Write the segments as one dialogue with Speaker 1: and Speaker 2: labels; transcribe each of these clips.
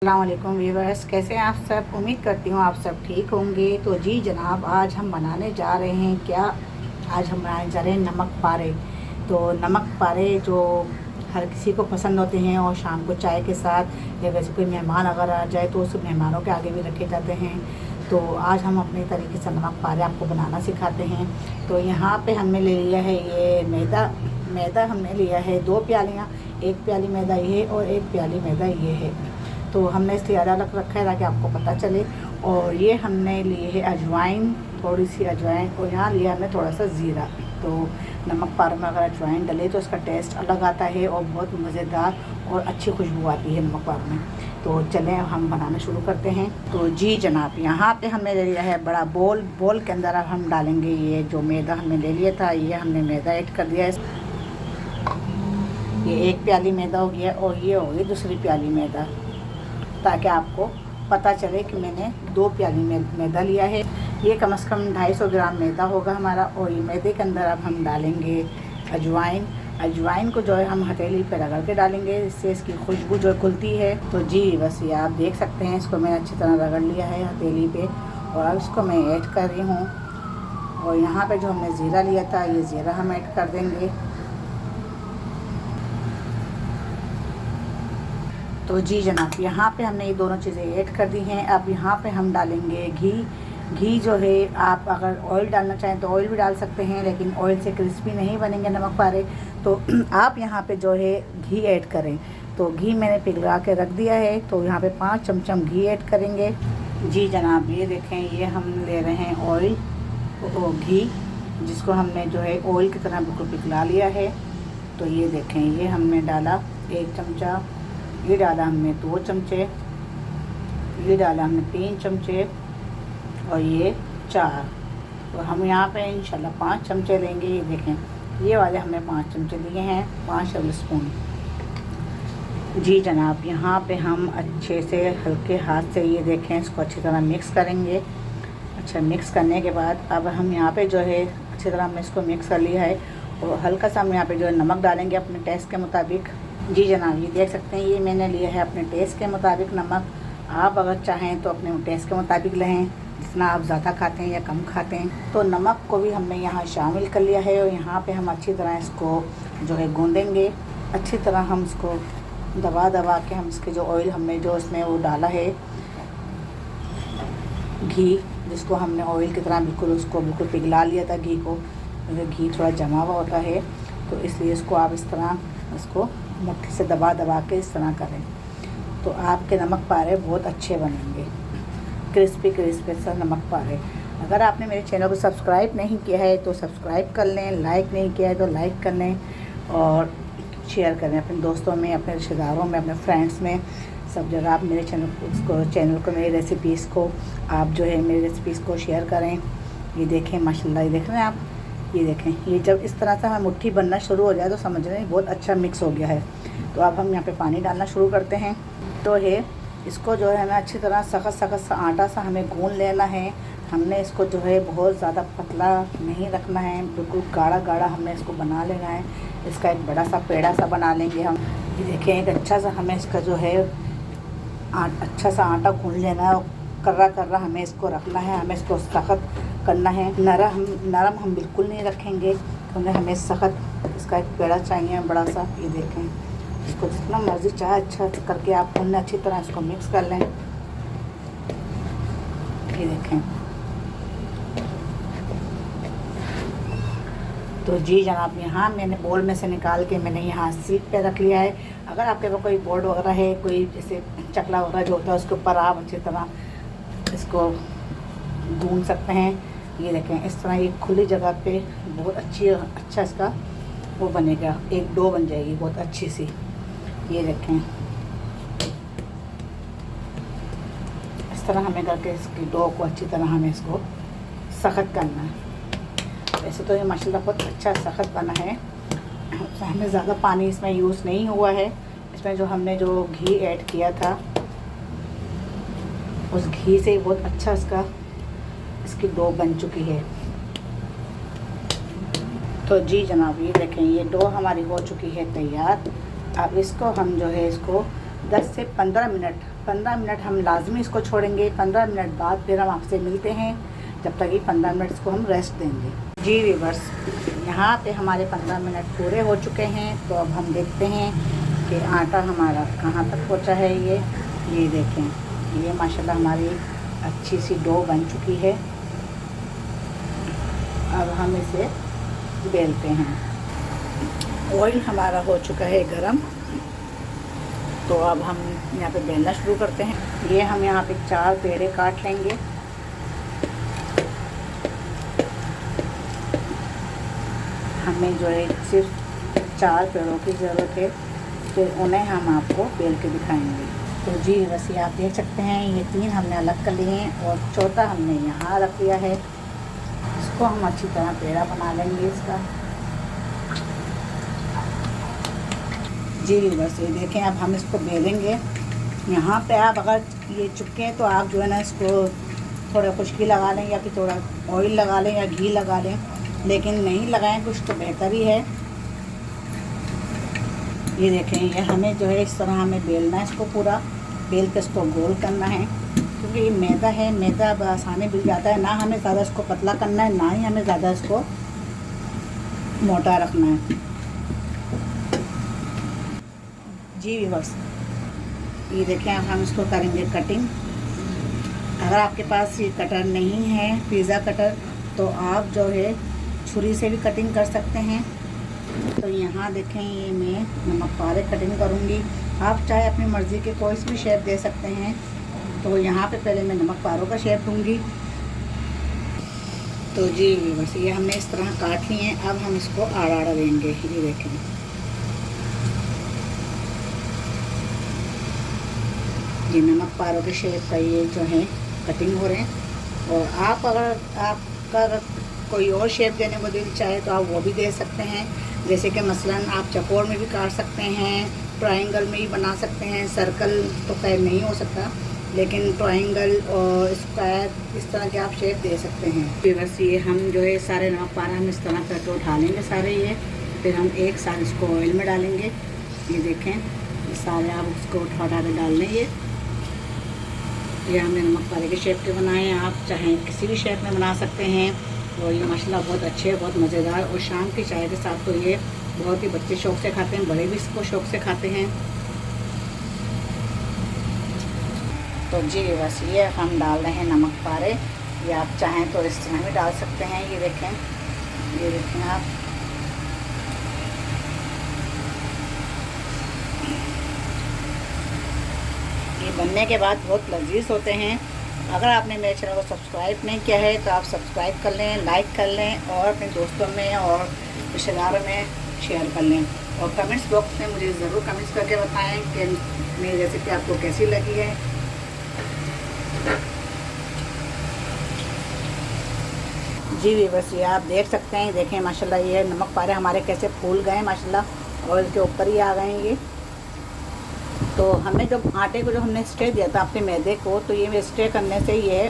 Speaker 1: अस्सलाम वालेकुम व्यूअर्स, कैसे हैं आप सब। उम्मीद करती हूँ आप सब ठीक होंगे। तो जी जनाब, आज हम बनाने जा रहे हैं क्या, आज हम बनाने जा रहे हैं नमक पारे। तो नमक पारे जो हर किसी को पसंद होते हैं और शाम को चाय के साथ या वैसे कोई मेहमान अगर आ जाए तो उस मेहमानों के आगे भी रखे जाते हैं। तो आज हम अपने तरीके से नमक पारे आपको बनाना सिखाते हैं। तो यहाँ पे हमने ले लिया है ये मैदा हमने लिया है 2 प्यालियाँ। 1 प्याली मैदा ये और 1 प्याली मैदा ये है। तो हमने इसलिए अलग अलग रखा है ताकि आपको पता चले। और ये हमने लिए है अजवाइन, थोड़ी सी अजवाइन, और यहाँ लिया हमने थोड़ा सा ज़ीरा। तो नमक पारे में अगर अजवाइन डले तो इसका टेस्ट अलग आता है और बहुत मज़ेदार और अच्छी खुशबू आती है नमक पारे में। तो चलें हम बनाना शुरू करते हैं। तो जी जनाब, यहाँ पे हमने ले लिया है बड़ा बोल के अंदर अब हम डालेंगे ये जो मैदा हमने ले लिया था। ये हमने मैदा ऐड कर दिया है। ये 1 प्याली मैदा हो गया और ये हो गई दूसरी प्याली मैदा, ताकि आपको पता चले कि मैंने 2 प्याली मैदा लिया है। ये कम से कम 250 ग्राम मैदा होगा हमारा। और ये मैदे के अंदर अब हम डालेंगे अजवाइन को जो है हम हथेली पर रगड़ के डालेंगे, इससे इसकी खुशबू जो खुलती है। तो जी बस ये आप देख सकते हैं, इसको मैंने अच्छी तरह रगड़ लिया है हथेली पे और अब इसको मैं ऐड कर रही हूँ। और यहाँ पे जो हमने ज़ीरा लिया था ये ज़ीरा हम ऐड कर देंगे। तो जी जनाब, यहाँ पे हमने ये दोनों चीज़ें ऐड कर दी हैं। अब यहाँ पे हम डालेंगे घी जो है, आप अगर ऑयल डालना चाहें तो ऑयल भी डाल सकते हैं, लेकिन ऑयल से क्रिस्पी नहीं बनेंगे नमक पारे। तो आप यहाँ पे जो है घी ऐड करें। तो घी मैंने पिघला के रख दिया है, तो यहाँ पे 5 चमचम घी ऐड करेंगे। जी जनाब, ये देखें, ये हम ले रहे हैं ऑयल घी, जिसको हमने जो है ऑयल की तरह बिल्कुल पिघला लिया है। तो ये देखें, ये हमने डाला 1 चमचा, ये डाला हमने 2 चमचे, ये डाला हमने 3 चमचे और ये 4। तो हम यहाँ पे इंशाल्लाह 5 चमचे लेंगे। ये देखें, ये वाले हमने 5 चमचे लिए हैं, 5 टेबल स्पून। जी जनाब, यहाँ पे हम अच्छे से हल्के हाथ से ये देखें इसको अच्छी तरह मिक्स करेंगे। अच्छा, मिक्स करने के बाद अब हम यहाँ पे जो है अच्छी तरह हमने इसको मिक्स कर लिया है और हल्का सा हम यहाँ पे जो है नमक डालेंगे अपने टेस्ट के मुताबिक। जी जनाब, ये देख सकते हैं, ये मैंने लिया है अपने टेस्ट के मुताबिक नमक। आप अगर चाहें तो अपने टेस्ट के मुताबिक लें, जितना आप ज़्यादा खाते हैं या कम खाते हैं। तो नमक को भी हमने यहाँ शामिल कर लिया है और यहाँ पे हम अच्छी तरह इसको जो है गूँधेंगे। अच्छी तरह हम इसको दबा के हम इसके जो ऑयल हमने जो इसमें वो डाला है घी, जिसको हमने ऑयल की तरह बिल्कुल पिघला लिया था घी को, क्योंकि घी थोड़ा जमा हुआ होता है। तो इसलिए इसको आप इस तरह इसको मुट्ठी से दबा के इस तरह करें, तो आपके नमक पारे बहुत अच्छे बनेंगे, क्रिस्पी सा नमक पारे। अगर आपने मेरे चैनल को सब्सक्राइब नहीं किया है तो सब्सक्राइब कर लें, लाइक नहीं किया है तो लाइक कर लें और शेयर करें अपने दोस्तों में, अपने रिश्तेदारों में, अपने फ्रेंड्स में, सब जगह आप मेरे चैनल को मेरी रेसिपीज़ को आप जो है मेरी रेसिपीज़ को शेयर करें। ये देखें माशाल्लाह, ये देख रहे हैं आप, ये देखें, ये जब इस तरह से हमें मुट्ठी बनना शुरू हो जाए तो समझ रहे हैं बहुत अच्छा मिक्स हो गया है। तो अब हम यहाँ पे पानी डालना शुरू करते हैं। तो है इसको जो है हमें अच्छी तरह सख्त सा आटा सा हमें गूँध लेना है। हमने इसको जो है बहुत ज़्यादा पतला नहीं रखना है, बिल्कुल गाढ़ा हमने इसको बना लेना है। इसका एक बड़ा सा पेड़ा सा बना लेंगे हम। ये देखें, एक अच्छा सा हमें इसका जो है अच्छा सा आटा गूँध लेना है और कर्रा हमें इसको रखना है। हमें इसको सख्त करना है, नरम हम बिल्कुल नहीं रखेंगे, क्योंकि हमें सख्त इसका एक पेड़ा चाहिए बड़ा सा। ये देखें, इसको जितना मर्ज़ी चाहे अच्छा करके आप उन्हें अच्छी तरह इसको मिक्स कर लें। ये देखें, तो जी जनाब, यहाँ मैंने बोल में से निकाल के मैंने यहाँ सीट पे रख लिया है। अगर आपके पास कोई बोर्ड वगैरह है, कोई जैसे चकला वगैरह जो होता है, उसके ऊपर आप अच्छी तरह इसको गूँध सकते हैं। ये देखें, इस तरह ये खुली जगह पे बहुत अच्छा इसका वो बनेगा, एक डो बन जाएगी बहुत अच्छी सी। ये देखें, इस तरह हमें करके इसकी डो को अच्छी तरह हमें इसको सख्त करना है। वैसे तो ये माशाल्लाह बहुत अच्छा सख्त बना है, हमें ज़्यादा पानी इसमें यूज़ नहीं हुआ है। इसमें जो हमने जो घी ऐड किया था उस घी से बहुत अच्छा इसकी डो बन चुकी है। तो जी जनाब, ये देखें, ये डो हमारी हो चुकी है तैयार। अब इसको हम जो है इसको 10 से 15 मिनट 15 मिनट हम लाजमी इसको छोड़ेंगे। 15 मिनट बाद फिर हम आपसे मिलते हैं। जब तक ये 15 मिनट इसको हम रेस्ट देंगे। जी व्यूअर्स, यहाँ पे हमारे 15 मिनट पूरे हो चुके हैं। तो अब हम देखते हैं कि आटा हमारा कहाँ तक पहुँचा है। ये देखें, ये माशाल्लाह हमारी अच्छी सी डो बन चुकी है। अब हम इसे बेलते हैं। ऑयल हमारा हो चुका है गरम। तो अब हम यहाँ पे बेलना शुरू करते हैं। ये हम यहाँ पे 4 पेड़े काट लेंगे। हमें जो है सिर्फ 4 पेड़ों की ज़रूरत है, फिर उन्हें हम आपको बेल के दिखाएंगे। तो जी वैसे आप देख सकते हैं, ये 3 हमने अलग कर लिए हैं और चौथा हमने यहाँ रख लिया है। इसको हम अच्छी तरह पेड़ा बना लेंगे इसका। जी बस ये देखें, अब हम इसको बेलेंगे। यहाँ पे आप अगर ये चुपके हैं तो आप जो है ना इसको थोड़ा खुशकी लगा लें या फिर थोड़ा ऑयल लगा लें या घी लगा लें, लेकिन नहीं लगाएं कुछ तो बेहतर ही है। ये देखें, ये हमें जो है इस तरह हमें बेलना है। इसको पूरा बेल के इसको गोल करना है, क्योंकि ये मैदा है। मैदा आसानी मिल जाता है। ना हमें ज़्यादा इसको पतला करना है, ना ही हमें ज़्यादा इसको मोटा रखना है। जी बस ये देखें, अब हम इसको करेंगे कटिंग। अगर आपके पास ये कटर नहीं है, पिज़्ज़ा कटर, तो आप जो है छुरी से भी कटिंग कर सकते हैं। तो यहाँ देखें, ये मैं नमक पारे कटिंग करूँगी। आप चाहे अपनी मर्ज़ी के कोई भी शेप दे सकते हैं। तो यहाँ पे पहले मैं नमक पारों का शेप दूँगी। तो जी बस ये हमने इस तरह काट लिए हैं। अब हम इसको आड़ा आड़ा देंगे। ये देखें, ये नमक पारों के शेप का ये जो है कटिंग हो रहे हैं। और आप अगर आपका कोई और शेप देने को दिल चाहे तो आप वो भी दे सकते हैं। जैसे कि मसलन आप चकोर में भी काट सकते हैं, ट्रायंगल में ही बना सकते हैं। सर्कल तो खैर नहीं हो सकता, लेकिन ट्रायंगल और स्क्वायर इस तरह के आप शेप दे सकते हैं। फिर बस ये हम जो है सारे नमक पारा हम इस तरह करके उठा लेंगे सारे। ये फिर हम एक साथ इसको ऑयल में डालेंगे। ये देखें, ये सारे आप उसको उठा के डाल लें। ये हमने नमक पारे के शेप के बनाए हैं। आप चाहें किसी भी शेप में बना सकते हैं। और ये माशाल्लाह बहुत अच्छे, बहुत मज़ेदार। और शाम की चाय के साथ तो ये बहुत ही बच्चे शौक़ से खाते हैं, बड़े भी इसको शौक़ से खाते हैं। तो जी बस ये हम डाल रहे हैं नमक पारे। ये आप चाहें तो इस तरह भी डाल सकते हैं। ये देखें आप, ये बनने के बाद बहुत लजीज होते हैं। अगर आपने मेरे चैनल को सब्सक्राइब नहीं किया है तो आप सब्सक्राइब कर लें, लाइक कर लें और अपने दोस्तों में और रिश्तेदारों में शेयर कर लें। और कमेंट्स बॉक्स में मुझे ज़रूर कमेंट्स करके बताएं कि मेरी रेसिपी आपको कैसी लगी है। जी बस ये आप देख सकते हैं। देखें माशाल्लाह, ये नमक पारे हमारे कैसे फूल गए माशाल्लाह, ऑयल के ऊपर ही आ गए हैं ये। तो हमें जब आटे को जो हमने स्टे दिया था अपने मैदे को, तो ये स्टे करने से ये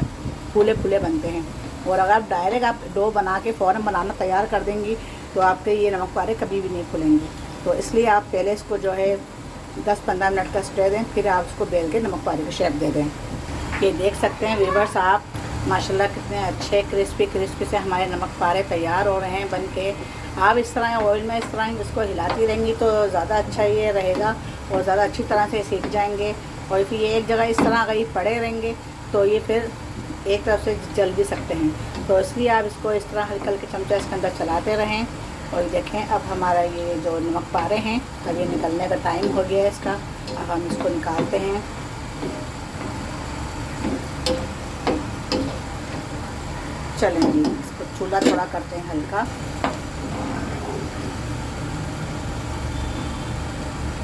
Speaker 1: फूले फूले बनते हैं। और अगर आप डायरेक्ट आप डो बना के फ़ौरन बनाना तैयार कर देंगी तो आपके ये नमक पारे कभी भी नहीं खुलेंगे। तो इसलिए आप पहले इसको जो है 10-15 मिनट का स्टे दें, फिर आप उसको बेल के नमक पारे का शेप दे दें। ये देख सकते हैं व्यूअर्स आप, माशाल्लाह कितने अच्छे क्रिस्पी से हमारे नमक पारे तैयार हो रहे हैं बन के। आप इस तरह ऑयल में इस तरह इसको हिलाती रहेंगी तो ज़्यादा अच्छा ये रहेगा और ज़्यादा अच्छी तरह से सीख जाएंगे। और फिर ये एक जगह इस तरह अगर ये पड़े रहेंगे तो ये फिर एक तरफ से जल भी सकते हैं। तो इसलिए आप इसको इस तरह हल्के हल्के चमचा इसके अंदर चलाते रहें। और ये देखें, अब हमारा ये जो नमक पारे हैं, अब ये निकलने का टाइम हो गया है इसका। अब हम इसको निकालते हैं। चलेंगे, इसको चूल्हा थोड़ा करते हैं हल्का।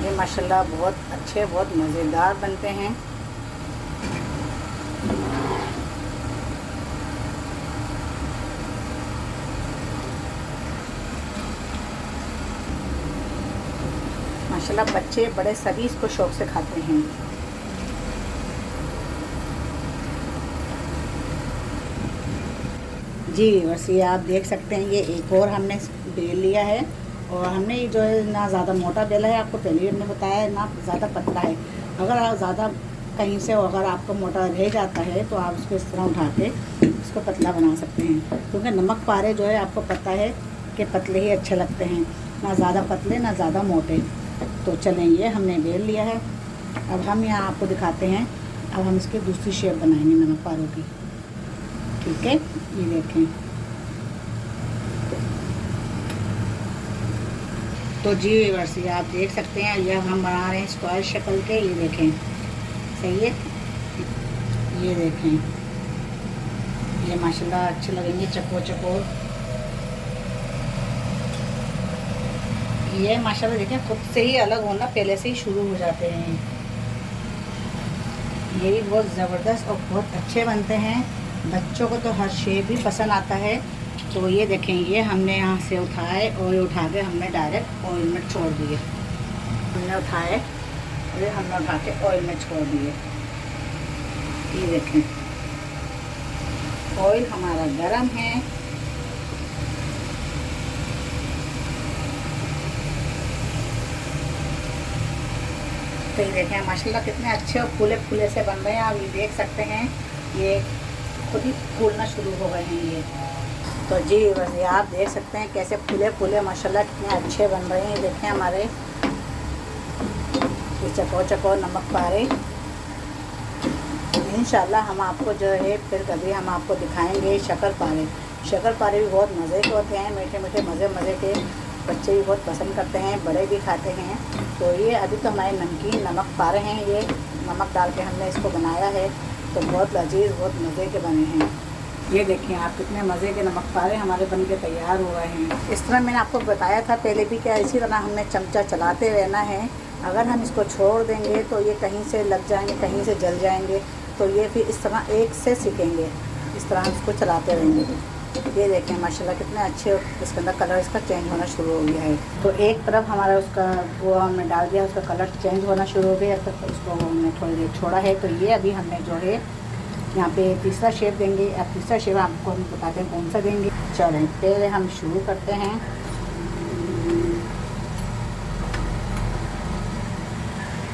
Speaker 1: ये माशाल्लाह बहुत अच्छे, बहुत मज़ेदार बनते हैं। माशाल्लाह बच्चे बड़े सभी इसको शौक़ से खाते हैं। जी बस ये आप देख सकते हैं, ये एक और हमने बेल लिया है। और हमने जो है ना ज़्यादा मोटा बेला है, आपको पहले ही हमने बताया है, ना ज़्यादा पतला है। अगर आप ज़्यादा कहीं से अगर आपको मोटा रह जाता है तो आप उसको इस तरह उठा के इसको पतला बना सकते हैं, क्योंकि नमक पारे जो है आपको पता है कि पतले ही अच्छे लगते हैं, ना ज़्यादा पतले ना ज़्यादा मोटे। तो चलें, ये हमने बेल लिया है। अब हम यहाँ आपको दिखाते हैं, अब हम इसकी दूसरी शेप बनाएंगे नमक पारों की। ठीक है, ये देखें। तो जी व्यूअर्स, ये आप देख सकते हैं, ये हम बना रहे हैं स्क्वायर शक्ल के। ये देखें, सही है, ये देखें, ये माशाल्लाह अच्छे लगेंगे चको चको। ये माशाल्लाह देखें खुद से ही अलग होना पहले से ही शुरू हो जाते हैं। ये भी बहुत ज़बरदस्त और बहुत अच्छे बनते हैं। बच्चों को तो हर शेप भी पसंद आता है। तो ये देखें, ये हमने यहाँ से उठाए और उठा के हमने डायरेक्ट ऑयल में छोड़ दिए। हमने उठाए और ये हमने उठा के ऑयल में छोड़ दिए। ये देखें, ऑयल हमारा गरम है। तो ये देखें माशाल्लाह कितने अच्छे और फूले फूले से बन रहे हैं। आप ये देख सकते हैं, ये खुद ही फूलना शुरू हो गए हैं ये। तो जी बस ये आप देख सकते हैं कैसे फूले फूले माशाल्लाह कितने अच्छे बन रहे हैं। देखें हमारे ये चको चको नमक पारे। इंशाल्लाह हम आपको जो है फिर कभी हम आपको दिखाएंगे शक्कर पारे। शक्कर पारे भी बहुत मज़े के होते हैं, मीठे मीठे मज़े के। बच्चे भी बहुत पसंद करते हैं, बड़े भी खाते हैं। तो ये अभी तो हमारे नमकीन नमक पारे हैं। ये नमक डाल के हमने इसको बनाया है, तो बहुत लजीज बहुत मज़े के बने हैं। ये देखिए आप कितने मज़े के नमक पारे हमारे बन के तैयार हो गए हैं। इस तरह मैंने आपको बताया था पहले भी, क्या इसी तरह हमने चमचा चलाते रहना है। अगर हम इसको छोड़ देंगे तो ये कहीं से लग जाएंगे, कहीं से जल जाएंगे। तो ये फिर इस तरह एक से सीखेंगे, इस तरह हम इसको चलाते रहेंगे। ये देखें माशाल्लाह कितने अच्छे, इसके अंदर कलर इसका चेंज होना शुरू हो गया है। तो एक तरफ हमारा उसका वो हमने डाल दिया, उसका कलर चेंज होना शुरू हो गया। तो उसको हमने थोड़ी देर छोड़ा है। तो ये अभी हमने जो है यहाँ पे तीसरा शेप देंगे। अब तीसरा शेप आपको हम बताते हैं कौन सा देंगे। चलें पहले हम शुरू करते हैं।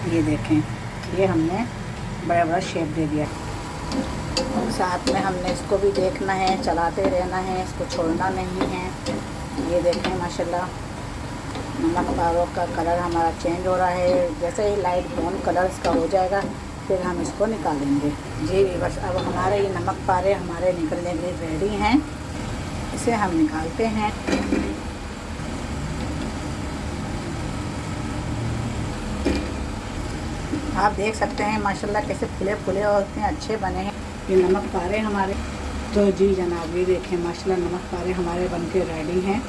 Speaker 1: ये देखें, ये हमने बड़ा बड़ा शेप दे दिया। साथ में हमने इसको भी देखना है, चलाते रहना है, इसको छोड़ना नहीं है। ये देखें माशाल्लाह नमक पारों का कलर हमारा चेंज हो रहा है। जैसे ही लाइट ब्राउन कलर इसका हो जाएगा फिर हम इसको निकालेंगे। जी बस अब हमारे ये नमक पारे हमारे निकलने के लिए रेडी हैं। इसे हम निकालते हैं। आप देख सकते हैं माशाल्लाह कैसे फुले फुले और इतने अच्छे बने हैं ये नमक पारे हमारे। तो जी जनाब ये देखें माशाल्लाह नमक पारे हमारे बन के रेडी हैं।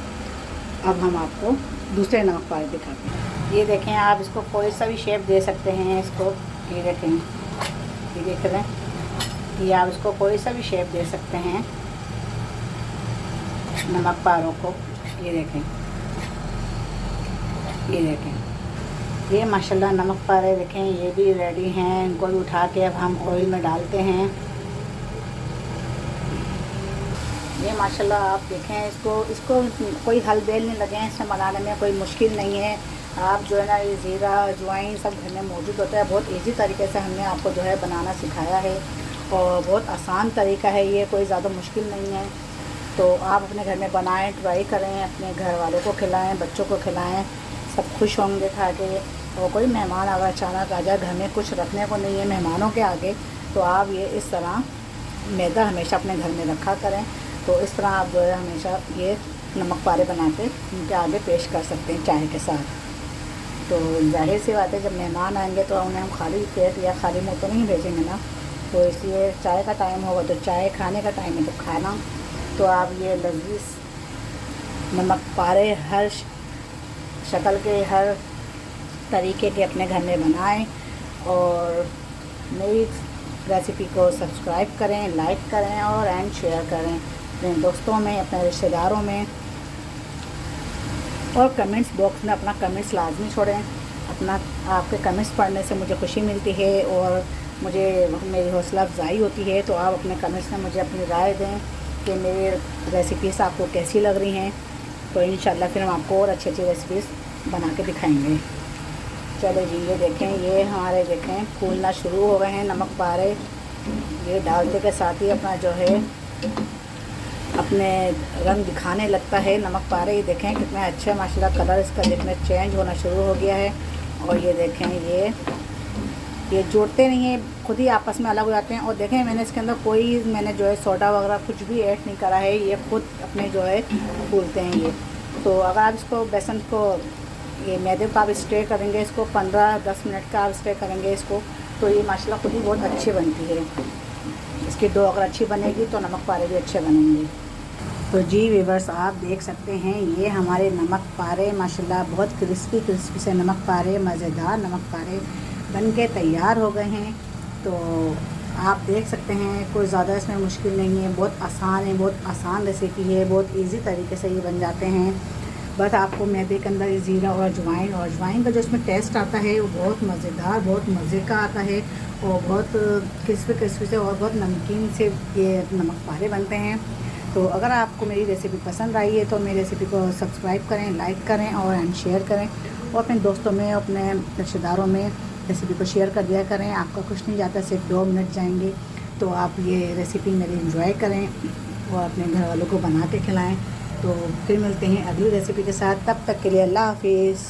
Speaker 1: अब हम आपको दूसरे नमक पारे दिखाते हैं। ये देखें, आप इसको कोई सा भी शेप दे सकते हैं। इसको ये देखें, ये देख रहे हैं, ये आप इसको कोई सा भी शेप दे सकते हैं नमक पारों को। ये देखें, ये देखें, ये माशाल्लाह नमक पारे देखें ये भी रेडी हैं। इनको भी उठा के अब हम ऑयल में डालते हैं। ये माशाल्लाह आप देखें, इसको कोई हल बेल नहीं लगे हैं। इसमें बनाने में कोई मुश्किल नहीं है। आप जो है ना ये ज़ीरा अजवाइन सब घर में मौजूद होता है। बहुत इजी तरीके से हमने आपको जो है बनाना सिखाया है और बहुत आसान तरीका है ये, कोई ज़्यादा मुश्किल नहीं है। तो आप अपने घर में बनाएं, ट्राई करें, अपने घर वालों को खिलाएं, बच्चों को खिलाएं, सब खुश होंगे खा के। और कोई मेहमान अगर अचानक आ जाए, घर में कुछ रखने को नहीं है मेहमानों के आगे, तो आप ये इस तरह मैदा हमेशा अपने घर में रखा करें। तो इस तरह आप जो है हमेशा ये नमक पारे बना के उनके आगे पेश कर सकते हैं चाय के साथ। तो जाहिर सी बात है जब मेहमान आएंगे तो उन्हें हम खाली पेट या खाली मुँह तो नहीं भेजेंगे ना। तो इसलिए चाय का टाइम होगा तो चाय, खाने का टाइम है तो खाना। तो आप ये लजीज नमक पारे हर शक्ल के, हर तरीके के अपने घर में बनाएं और मेरी रेसिपी को सब्सक्राइब करें, लाइक करें और एंड शेयर करें अपने दोस्तों में, अपने रिश्तेदारों में। और कमेंट्स बॉक्स में अपना कमेंट्स लाजमी छोड़ें। अपना आपके कमेंट्स पढ़ने से मुझे खुशी मिलती है और मुझे मेरी हौसला अफजाई होती है। तो आप अपने कमेंट्स में मुझे अपनी राय दें कि मेरी रेसिपीज़ आपको कैसी लग रही हैं। तो इंशाल्लाह फिर हम आपको और अच्छी अच्छी रेसिपीज़ बना के दिखाएंगे। चले जी, ये देखें, ये हमारे देखें फूलना शुरू हो गए हैं नमक पारे। ये डालते के साथ ही अपना जो है अपने रंग दिखाने लगता है नमक पारे। ये देखें कितने अच्छे माशाल्लाह कलर इसका देखने चेंज होना शुरू हो गया है। और ये देखें, ये जोड़ते नहीं है, खुद ही आपस में अलग हो जाते हैं। और देखें मैंने इसके अंदर मैंने जो है सोडा वगैरह कुछ भी ऐड नहीं करा है, ये खुद अपने जो है फूलते हैं ये। तो अगर आप इसको बेसन को ये मैदे को आप स्टे करेंगे, इसको 15-10 मिनट का आप स्टे करेंगे इसको, तो ये माशाल्लाह खुद ही बहुत अच्छी बनती है। इसकी डो अगर अच्छी बनेगी तो नमक पारे भी अच्छे बनेंगे। तो जी व्यूअर्स, आप देख सकते हैं ये हमारे नमक पारे माशाल्लाह बहुत क्रिस्पी से नमक पारे, मज़ेदार नमक पारे बन के तैयार हो गए हैं। तो आप देख सकते हैं कोई ज़्यादा इसमें मुश्किल नहीं है, बहुत आसान रेसिपी है, बहुत इजी तरीके से ये बन जाते हैं। बस आपको मैदे के अंदर ज़ीरा और अजवाइन का जो इसमें टेस्ट आता है वो बहुत मज़ेदार, बहुत मज़े का आता है और बहुत क्रिस्पी से और बहुत नमकीन से ये नमक पारे बनते हैं। तो अगर आपको मेरी रेसिपी पसंद आई है तो मेरी रेसिपी को सब्सक्राइब करें, लाइक करें और शेयर करें, और अपने दोस्तों में, अपने रिश्तेदारों में रेसिपी को शेयर कर दिया करें। आपका कुछ नहीं जाता, सिर्फ 2 मिनट जाएंगे। तो आप ये रेसिपी मेरी एंजॉय करें और अपने घर वालों को बना के खिलाएँ। तो फिर मिलते हैं अगली रेसिपी के साथ, तब तक के लिए अल्लाह हाफिज़।